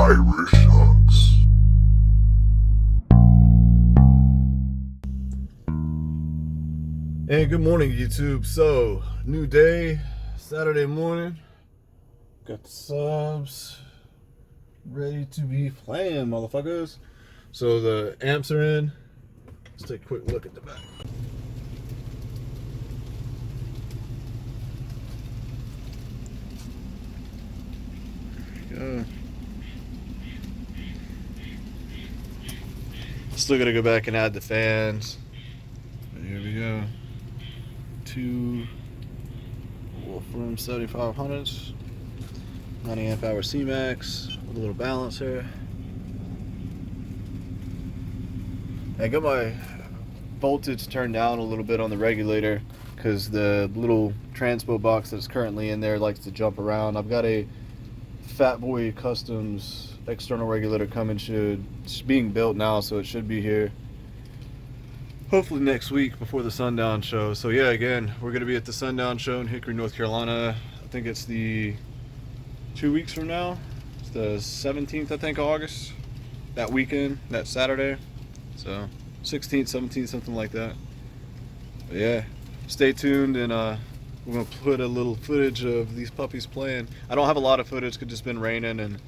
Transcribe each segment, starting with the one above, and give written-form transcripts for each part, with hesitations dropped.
TheIrishHux. Hey, good morning, YouTube. So, new day, Saturday morning. Got the subs ready to be playing, motherfuckers. So the amps are in. Let's take a quick look at the back. There we go. Still gotta go back and add the fans. But here we go. Two Wolfram 7500's, 90 amp hour C-Max with a little balance here. I got my voltage turned down a little bit on the regulator because the little transpo box that's currently in there likes to jump around. I've got a Fat Boy Customs external regulator coming. It's being built now, so it should be here hopefully next week before the Sundown show. So yeah, again, we're going to be at the Sundown show in Hickory, North Carolina. I think it's the 2 weeks from now. It's the 17th, I think, August. That weekend, that Saturday. So 16th, 17th, something like that. But yeah, stay tuned, and we're going to put a little footage of these puppies playing. I don't have a lot of footage because it's been raining, and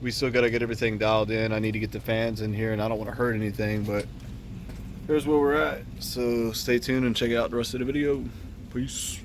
we still got to get everything dialed in. I need to get the fans in here, and I don't want to hurt anything, but here's where we're at. So stay tuned and check out the rest of the video. Peace.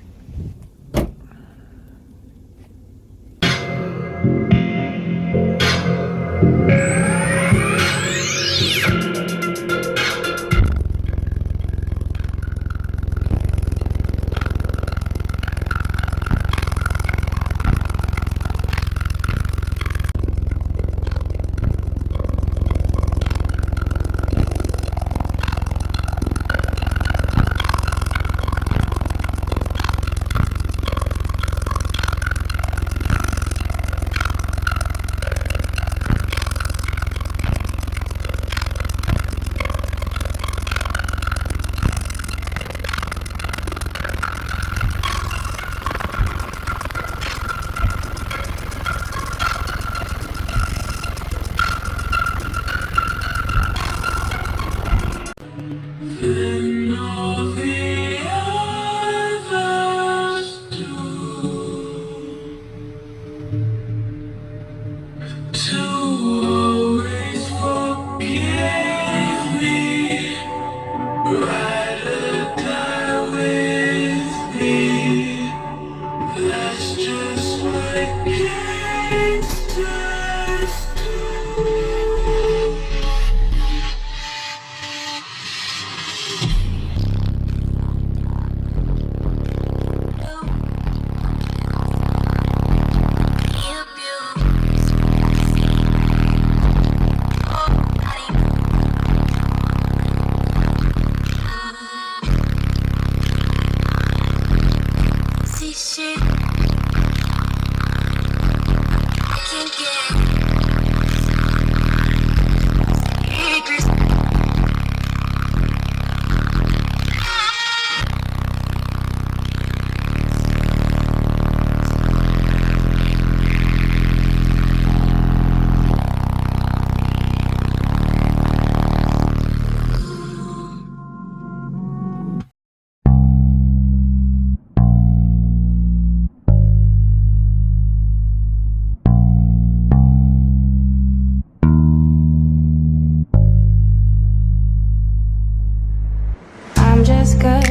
I'm just good